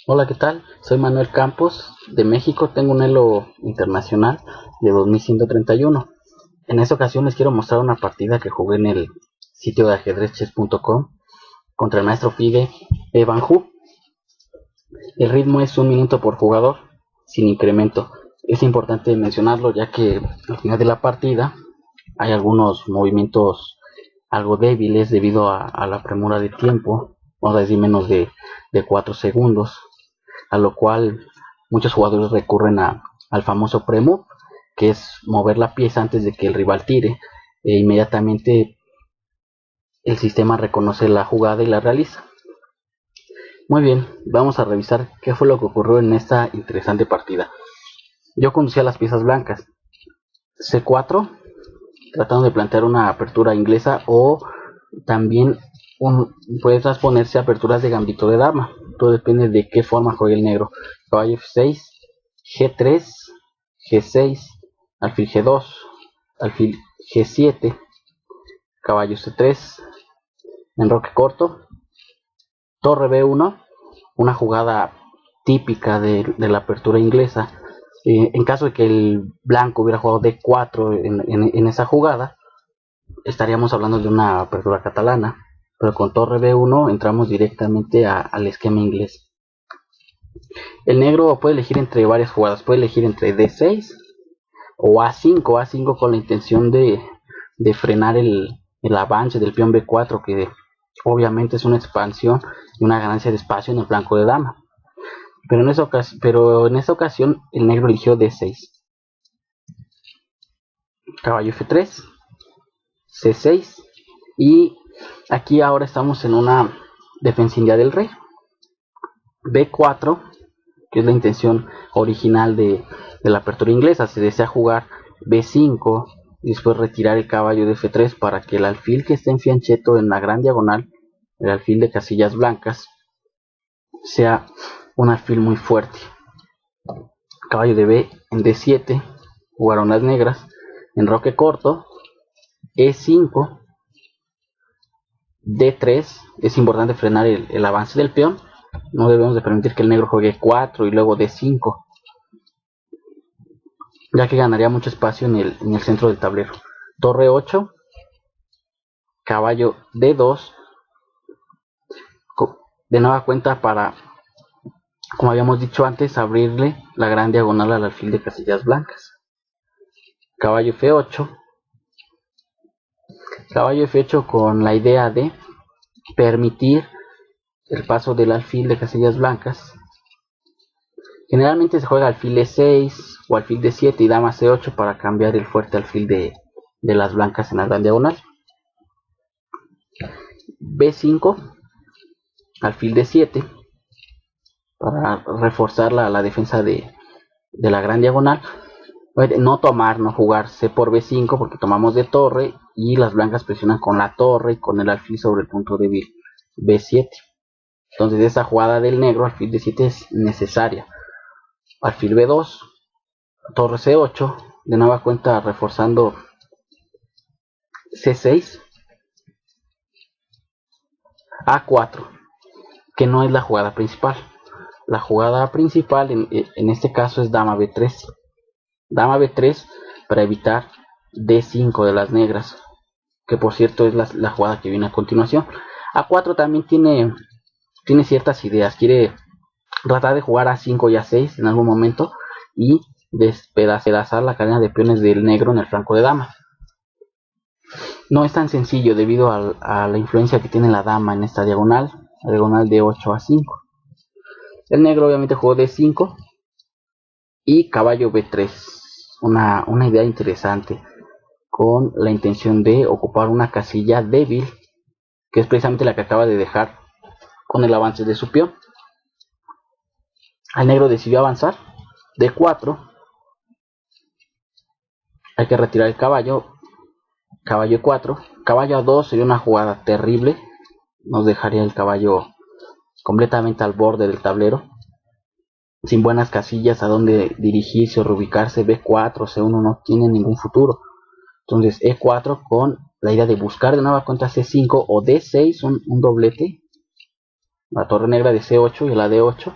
Hola, ¿qué tal? Soy Manuel Campos de México. Tengo un elo internacional de 2131. En esta ocasión les quiero mostrar una partida que jugué en el sitio de ajedrezchess.com contra el maestro FIDE Evan Hu. El ritmo es 1 minuto por jugador, sin incremento. Es importante mencionarlo ya que al final de la partida hay algunos movimientos algo débiles debido a la premura de tiempo, vamos a decir menos de 4 segundos, a lo cual muchos jugadores recurren al famoso pre-move, que es mover la pieza antes de que el rival tire, e inmediatamente el sistema reconoce la jugada y la realiza. Muy bien, vamos a revisar qué fue lo que ocurrió en esta interesante partida. Yo conducía las piezas blancas, C4, tratando de plantear una apertura inglesa, o también puede transponerse a aperturas de gambito de dama. Todo depende de qué forma juegue el negro. Caballo F6, G3, G6, alfil G2, alfil G7, caballo C3, enroque corto, torre B1, una jugada típica de la apertura inglesa. En caso de que el blanco hubiera jugado D4 en esa jugada, estaríamos hablando de una apertura catalana, pero con torre B1 entramos directamente al esquema inglés. El negro puede elegir entre varias jugadas, puede elegir entre D6 o A5 con la intención de frenar el avance del peón B4, que obviamente es una expansión y una ganancia de espacio en el flanco de dama. Pero en esta ocasión el negro eligió D6. Caballo F3, C6, y aquí ahora estamos en una defensividad del rey. B4, que es la intención original de la apertura inglesa. Se desea jugar B5 y después retirar el caballo de F3 para que el alfil que esté en fiancheto en la gran diagonal, el alfil de casillas blancas, sea un alfil muy fuerte. Caballo de B en D7, jugaron las negras, enroque corto, E5, D3, es importante frenar el avance del peón, no debemos de permitir que el negro juegue 4 y luego D5, ya que ganaría mucho espacio en el centro del tablero. Torre 8, caballo D2, de nueva cuenta para, como habíamos dicho antes, abrirle la gran diagonal al alfil de casillas blancas. Caballo F8, caballo F8 con la idea de permitir el paso del alfil de casillas blancas. Generalmente se juega alfil E6 o alfil D7 y dama C8 para cambiar el fuerte alfil de las blancas en la gran diagonal. B5, alfil D7 para reforzar la defensa de la gran diagonal. No tomar, no jugar C por B5 porque tomamos de torre y las blancas presionan con la torre y con el alfil sobre el punto débil B7. Entonces esa jugada del negro, alfil D7, es necesaria. Alfil B2, torre C8, de nueva cuenta reforzando C6, A4, que no es la jugada principal. La jugada principal en este caso es dama B3. Dama B3 para evitar D5 de las negras, que por cierto es la jugada que viene a continuación. A4 también tiene ciertas ideas, quiere tratar de jugar A5 y A6 en algún momento y despedazar la cadena de peones del negro en el flanco de dama. No es tan sencillo debido a la influencia que tiene la dama en esta diagonal, la diagonal de 8 a 5. El negro obviamente jugó D5 y caballo B3, una idea interesante, con la intención de ocupar una casilla débil, que es precisamente la que acaba de dejar con el avance de su peón. El negro decidió avanzar, D4, hay que retirar el caballo, caballo 4, caballo A2 sería una jugada terrible, nos dejaría el caballo completamente al borde del tablero, sin buenas casillas a donde dirigirse o reubicarse. B4, C1 no tiene ningún futuro. Entonces E4 con la idea de buscar de nueva cuenta C5 o D6, un doblete, la torre negra de C8 y la D8,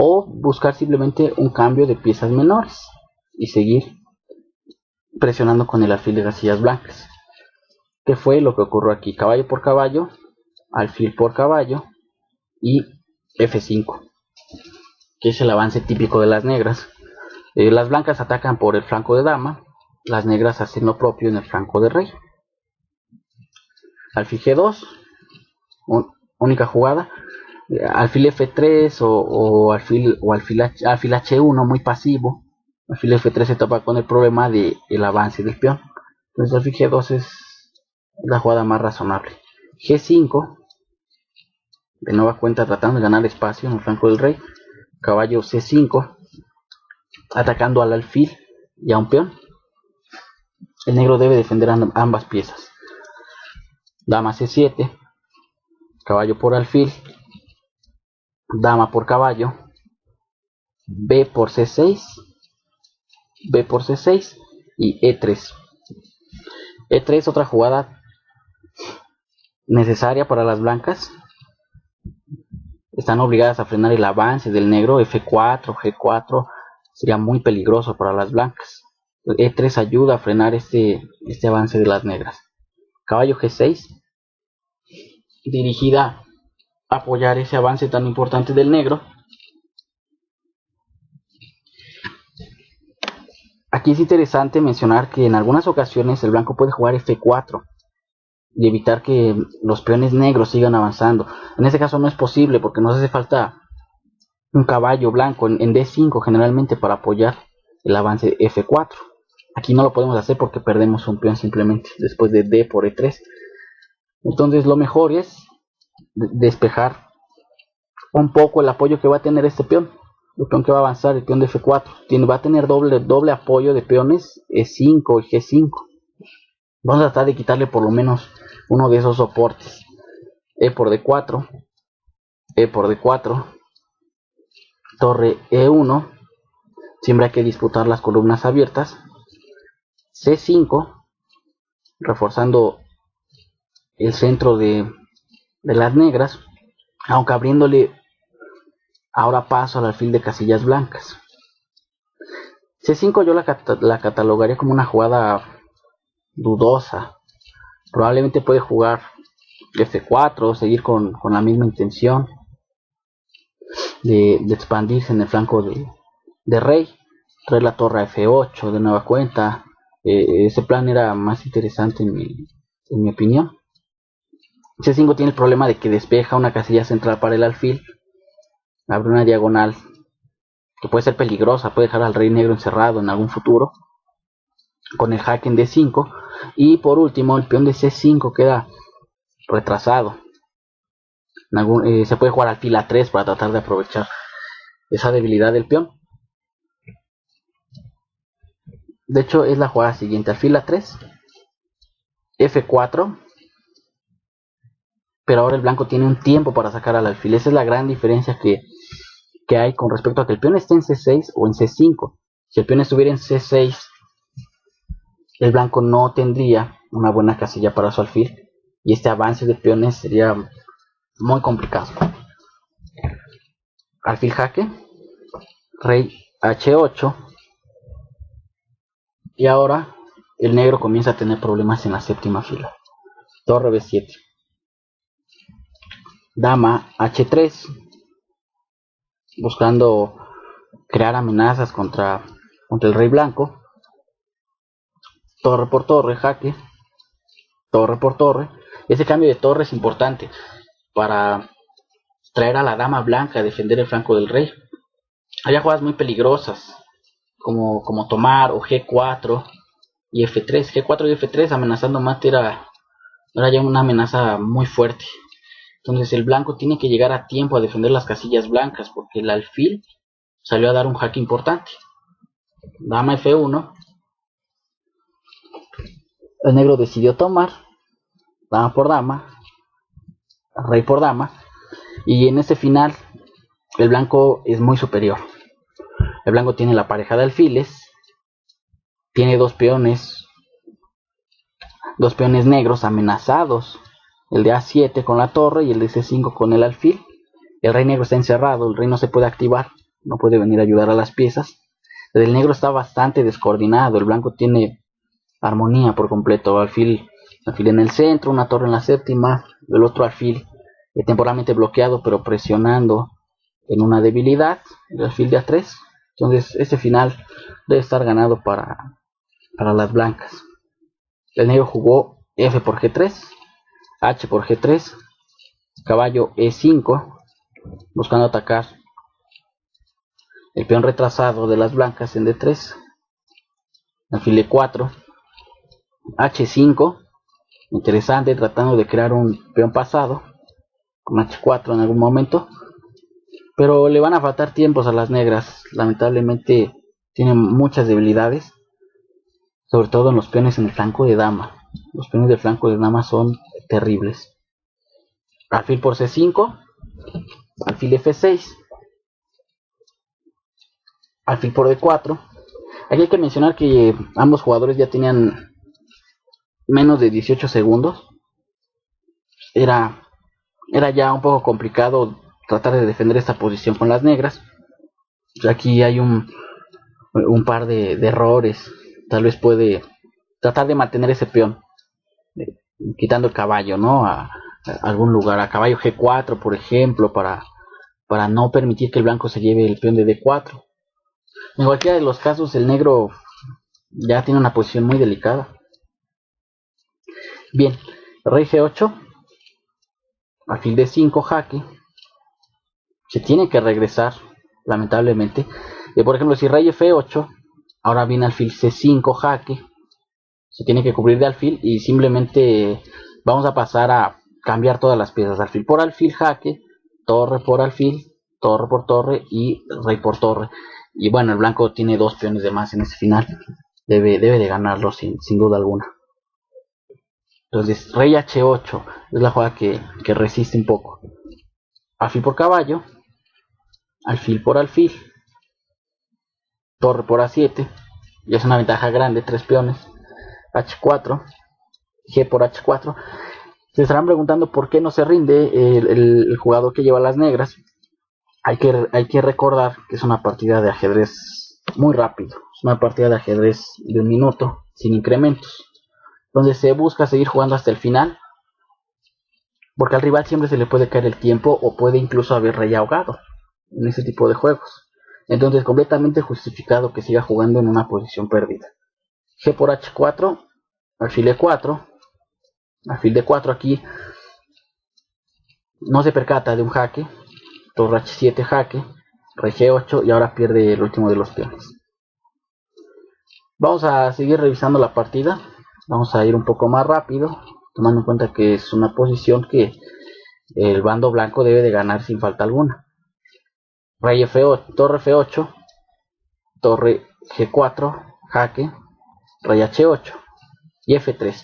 o buscar simplemente un cambio de piezas menores y seguir presionando con el alfil de casillas blancas. ¿Qué fue lo que ocurrió aquí? Caballo por caballo, alfil por caballo y F5, que es el avance típico de las negras. Las blancas atacan por el flanco de dama, las negras hacen lo propio en el flanco de rey. Alfil G2, única jugada. Alfil F3 o alfil H1 muy pasivo. Alfil F3 se topa con el problema del avance del peón. Entonces alfil G2 es la jugada más razonable. G5, de nueva cuenta tratando de ganar espacio en el flanco del rey. Caballo C5, atacando al alfil y a un peón. El negro debe defender ambas piezas. Dama C7, caballo por alfil, dama por caballo, B por C6, B por C6 y E3. E3, otra jugada necesaria para las blancas. Están obligadas a frenar el avance del negro. F4, G4 sería muy peligroso para las blancas. E3 ayuda a frenar este avance de las negras. Caballo G6, dirigida a apoyar ese avance tan importante del negro. Aquí es interesante mencionar que en algunas ocasiones el blanco puede jugar F4 y evitar que los peones negros sigan avanzando. En este caso no es posible porque nos hace falta un caballo blanco en D5 generalmente para apoyar el avance F4. Aquí no lo podemos hacer porque perdemos un peón simplemente después de D por E3. Entonces lo mejor es despejar un poco el apoyo que va a tener este peón. El peón que va a avanzar, el peón de F4, va a tener doble apoyo de peones E5 y G5. Vamos a tratar de quitarle por lo menos uno de esos soportes. E por D4, E por D4, torre E1, siempre hay que disputar las columnas abiertas. C5, reforzando el centro de las negras, aunque abriéndole ahora paso al alfil de casillas blancas. C5 yo la catalogaría como una jugada dudosa. Probablemente puede jugar F4, seguir con la misma intención de expandirse en el flanco de rey, traer la torre a F8 de nueva cuenta. Ese plan era más interesante en mi opinión. C5 tiene el problema de que despeja una casilla central para el alfil, abre una diagonal que puede ser peligrosa, puede dejar al rey negro encerrado en algún futuro con el jaque en D5, y por último el peón de C5 queda retrasado. Se puede jugar alfil A3 para tratar de aprovechar esa debilidad del peón. De hecho es la jugada siguiente: alfil A3, F4, pero ahora el blanco tiene un tiempo para sacar al alfil. Esa es la gran diferencia que hay con respecto a que el peón esté en C6 o en C5. Si el peón estuviera en C6, el blanco no tendría una buena casilla para su alfil y este avance de peones sería muy complicado. Alfil jaque, rey H8, y ahora el negro comienza a tener problemas en la séptima fila. Torre B7, dama H3, buscando crear amenazas contra el rey blanco. Torre por torre, jaque, torre por torre. Ese cambio de torre es importante para traer a la dama blanca a defender el flanco del rey. Había jugadas muy peligrosas como tomar o G4 y F3. G4 y F3 amenazando mate era ya una amenaza muy fuerte. Entonces el blanco tiene que llegar a tiempo a defender las casillas blancas porque el alfil salió a dar un jaque importante. Dama F1. El negro decidió tomar, dama por dama, rey por dama, y en ese final el blanco es muy superior. El blanco tiene la pareja de alfiles, tiene dos peones negros amenazados, el de A7 con la torre y el de C5 con el alfil. El rey negro está encerrado, el rey no se puede activar, no puede venir a ayudar a las piezas. El negro está bastante descoordinado, el blanco tiene armonía por completo, alfil en el centro, una torre en la séptima, el otro alfil temporalmente bloqueado pero presionando en una debilidad, el alfil de A3. Entonces este final debe estar ganado para las blancas. El negro jugó F por G3, H por G3, caballo E5, buscando atacar el peón retrasado de las blancas en D3, alfil E4, H5, interesante, tratando de crear un peón pasado, con H4 en algún momento, pero le van a faltar tiempos a las negras, lamentablemente tienen muchas debilidades, sobre todo en los peones en el flanco de dama. Los peones del flanco de dama son terribles. Alfil por C5, alfil F6, alfil por D4. Aquí hay que mencionar que ambos jugadores ya tenían menos de 18 segundos. Era ya un poco complicado tratar de defender esta posición con las negras. Aquí hay un par de errores. Tal vez puede tratar de mantener ese peón, quitando el caballo, ¿no? A algún lugar, a caballo G4, por ejemplo, para no permitir que el blanco se lleve el peón de D4. En cualquiera de los casos, el negro ya tiene una posición muy delicada. Bien, rey G8, alfil D5, jaque. Se tiene que regresar, lamentablemente. Por ejemplo, si rey F8, ahora viene alfil C5, jaque. Se tiene que cubrir de alfil y simplemente vamos a pasar a cambiar todas las piezas. Alfil por alfil, jaque, torre por alfil, torre por torre y rey por torre. Y bueno, el blanco tiene dos peones de más en ese final. Debe de ganarlo sin duda alguna. Entonces, rey H8 es la jugada que resiste un poco. Alfil por caballo, alfil por alfil, torre por A7. Y es una ventaja grande, 3 peones. H4, G por H4. Se estarán preguntando por qué no se rinde el jugador que lleva las negras. Hay que recordar que es una partida de ajedrez muy rápido. Es una partida de ajedrez de 1 minuto, sin incrementos, donde se busca seguir jugando hasta el final, porque al rival siempre se le puede caer el tiempo o puede incluso haber rey ahogado en ese tipo de juegos. Entonces, completamente justificado que siga jugando en una posición perdida. G por H4, alfil E4, alfil D4. Aquí no se percata de un jaque, torre H7, jaque, rey G8 y ahora pierde el último de los peones. Vamos a seguir revisando la partida. Vamos a ir un poco más rápido, tomando en cuenta que es una posición que el bando blanco debe de ganar sin falta alguna. Rey F8, torre F8, torre G4, jaque, rey H8 y F3,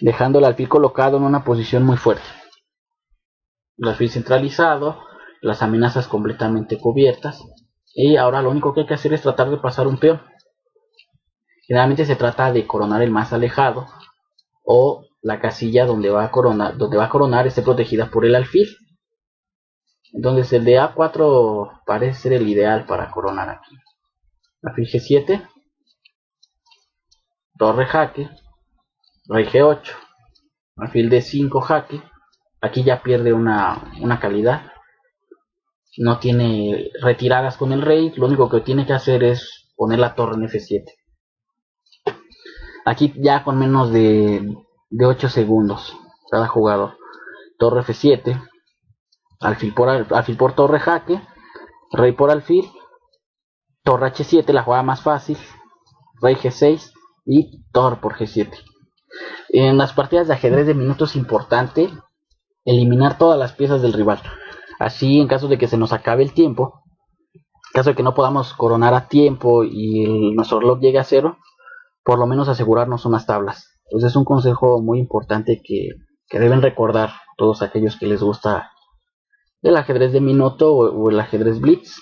dejando el alfil colocado en una posición muy fuerte. El alfil centralizado, las amenazas completamente cubiertas, y ahora lo único que hay que hacer es tratar de pasar un peón. Generalmente se trata de coronar el más alejado, o la casilla donde va a coronar esté protegida por el alfil. Entonces el de A4 parece ser el ideal para coronar aquí. Alfil G7, torre jaque, rey G8, alfil D5 jaque. Aquí ya pierde una calidad. No tiene retiradas con el rey. Lo único que tiene que hacer es poner la torre en F7. Aquí ya con menos de 8 segundos cada jugador. Torre F7, alfil por torre jaque, rey por alfil, torre H7, la jugada más fácil, rey G6 y torre por G7. En las partidas de ajedrez de minutos es importante eliminar todas las piezas del rival. Así, en caso de que se nos acabe el tiempo, en caso de que no podamos coronar a tiempo y nuestro reloj llegue a 0, por lo menos asegurarnos unas tablas. Entonces es un consejo muy importante que deben recordar todos aquellos que les gusta el ajedrez de minuto o el ajedrez blitz.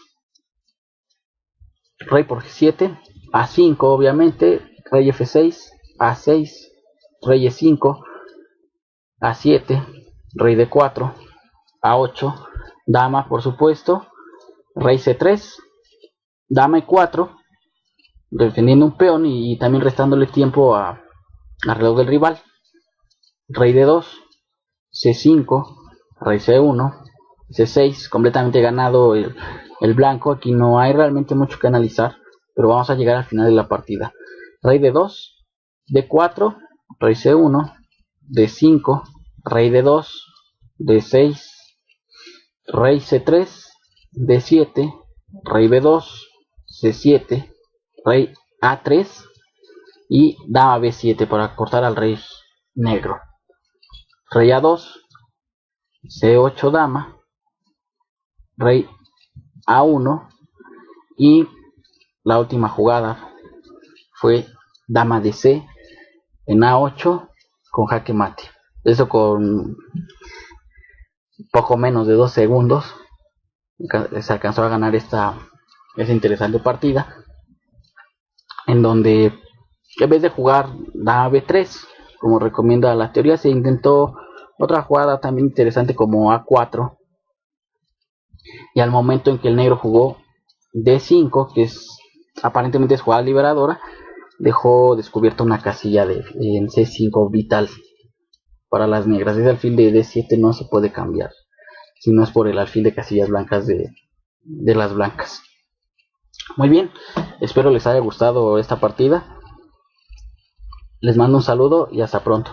Rey por G7, A5 obviamente, rey F6, A6, rey E5, A7, rey D4, A8, dama por supuesto, rey C3, dama E4, defendiendo un peón y también restándole tiempo al reloj del rival. Rey D2, C5, rey C1, C6, completamente ganado el blanco. Aquí no hay realmente mucho que analizar, pero vamos a llegar al final de la partida. Rey D2, D4, rey C1, D5, rey D2, D6, rey C3, D7, rey B2, C7, rey A3 y dama B7 para cortar al rey negro. Rey A2, C8 dama, rey A1 y la última jugada fue dama de C en A8 con jaque mate. Eso con poco menos de 2 segundos se alcanzó a ganar esta interesante partida, en donde en vez de jugar dama B3 como recomienda la teoría, se intentó otra jugada también interesante como A4, y al momento en que el negro jugó D5, que es aparentemente es jugada liberadora, dejó descubierta una casilla en C5 vital para las negras. Ese alfil de D7 no se puede cambiar si no es por el alfil de casillas blancas de las blancas. Muy bien, espero les haya gustado esta partida. Les mando un saludo y hasta pronto.